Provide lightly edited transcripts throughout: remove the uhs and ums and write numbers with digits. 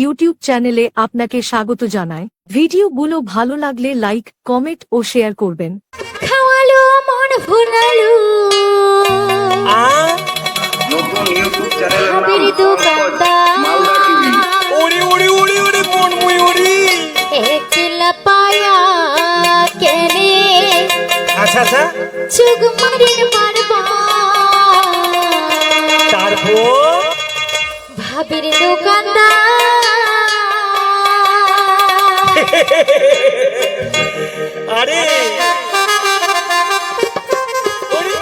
YouTube চ্যানেলে আপনাকে স্বাগত জানায়। ভিডিওগুলো ভালো লাগলে লাইক, কমেন্ট ও শেয়ার করবেন। খাওয়ালো মন ভুলালো নতুন ইউটিউব চ্যানেলের নাম হাবির দোকানদার মালদা টিভি। ওরে ওরে ওরে ওরে মন ময়ূরী। একলা পায়া কেনে আচ্ছা আচ্ছা, চুগ মারিন মারবা তারপর ভাবির দোকানদার আরে ওরে,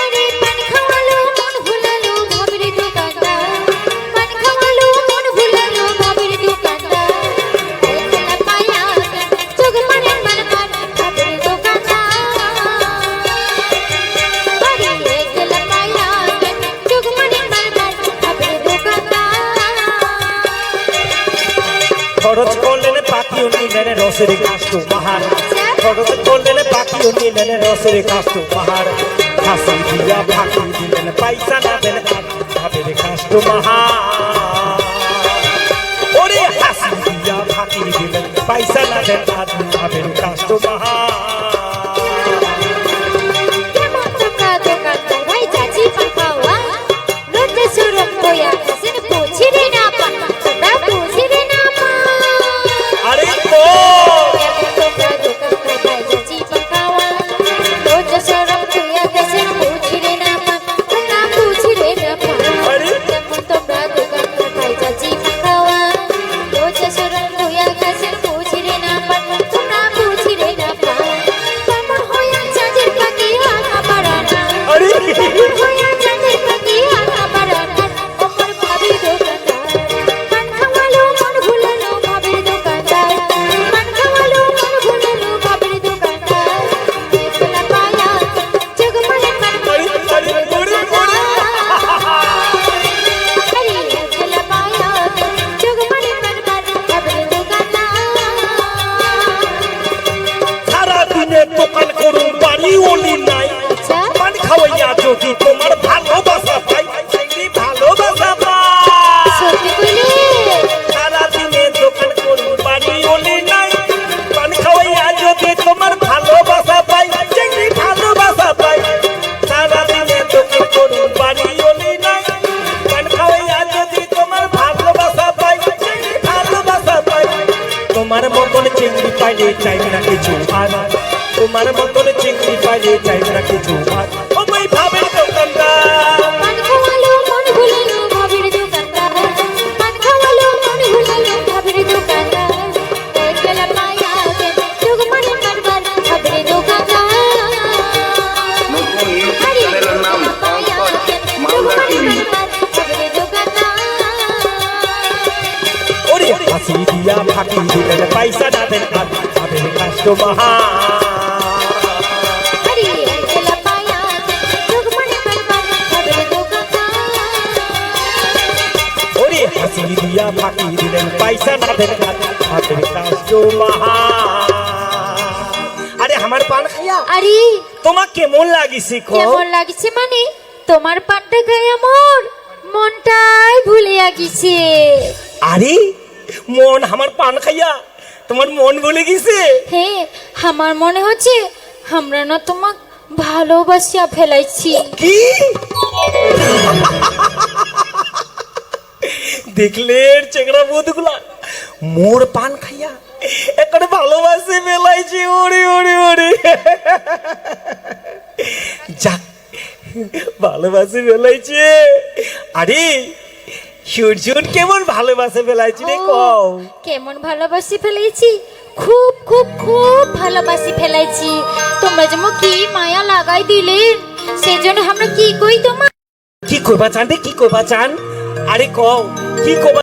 আরে পান খাওয়ালো মন ভুলালো ভাবির দোকানদার পান খাওয়ালো মন ভুলালো ভাবির দোকানদার একলা পায়া চুগ মারিন মারবা ভাবির দোকানদার আরে একলা পায়া চুগ মারিন মারবা ভাবির দোকানদার খরচ করলেন পাখিও নিলেন রসের কাষ্ট পাহাড়। খরচ করলেন পাখিও নিলেন রসের কাষ্ট পাহাড়। হাসি দিয়া ফাঁকি দিলেন পয়সা না দেন ভাবের কাষ্ট পাহাড়। ওরে হাসি দিয়া ফাঁকি দিলেন পয়সা না দেন ভাবের কাষ্ট পাহাড়। কেমন তোমরা দোকানদার ভাই চাচি পাকাওয়া লজ্জা শরম কইয়া কাছেন বুঝিরে না পান তোমরা বুঝিরে না পান আরে কেমন তোমরা দোকানদার ভাই চাচি পাকাওয়া লজ্জা শরম কইয়া কাছেন বুঝিরে না পান তোমরা বুঝিরে না পান কেমন তোমরা দোকানদার ভাই চাচি পাকাওয়া লজ্জা শরম কইয়া কাছেন বুঝিরে না পান তোমরা বুঝিরে না পান কেমন হইয়া চাচির পাকি আনা পারানা আরে কেমন হইয়া চাচির পাকি আনা পারানা ওমর ভাবির দোকানদার পান খাওয়ালো মন ভুলালো ভাবির দোকানদার পান খাওয়ালো মন ভুলালো ভাবির দোকানদার একলা পায়া জগ মানে মান আরে আরে ওরে ওরে আরে একলা পায়া জগ মানে মান ভাবির দোকানদার সারা দিনে দোকান করুন বাড়ি ওলি নাই। আচ্ছা পান খাওয়াইয়া যদি তোমার ভালোবাসা পাই, সেই ভালোবাসা পাই। সত্যি কইলে সারা দিনে দোকান করুন বাড়ি ওলি নাই। পান খাওয়াইয়া যদি তোমার ভালোবাসা পাই, সেই ভালোবাসা পাই। সারা দিনে দোকান করুন বাড়ি ওলি নাই। পান খাওয়াইয়া যদি তোমার ভালোবাসা পাই, সেই ভালোবাসা পাই। তোমার মতন চিংড়ি পাইলে চাই না কিছু আর, তোমার মতন চিংড়ি পাইলে চাই না কিছু আর। ও ভাই ভাবের দোকানদার পান খাওয়ালো মন ভুলালো ভাবির দোকানদার পান খাওয়ালো মন ভুলালো ভাবির দোকানদার একলা পায়া জগ মানে মারবার ভাবির দোকানদার নতুন ইউটিউব আরে চ্যানেলের নাম পায়া মালদা টিভি। ভাবির দোকানদার ওরে হাসি দিয়া ফাঁকি দিলেন পয়সা না দেন আর ভাবের কাষ্ট আরে একলা পায়া জগ মানে মারবার ভাবির দোকানদার ওরে হাসি দিয়া ফাঁকি দিলেন পয়সা না দেন আর ভাবের কাষ্ট আরে আমার পান খাইয়া আরে তোমার কেমন লাগিছে কেমন লাগছে মানে তোমার পানটা খাই আমার মনটাই ভুলে গেছে আরে মন আমার পান খাইয়া তোমার মন ভুলে গেছে। হ্যাঁ আমার মনে হচ্ছে আমরা না তোমাক ভালোবাসিয়া ফেলাইছি কি দেখলে চেংড়া বোধগুলা মোর পান খাইয়া একটা ভালোবাসে মেলাইছে। ওরে ওরে ওরে যাক ভালোবাসে মেলাইছে। আরে সূর্যন কেমন ভালোবাসে ফেলাইছি রে কও। কেমন ভালোবাসি ফেলাইছি খুব খুব খুব ভালোবাসি ফেলাইছি তোমরা যেমন কি মায়া লাগাই দিলেন সেজন্য আমরা কি কই তোমার কি করবা চান রে, কি করবা চান? আরে কও কি করবা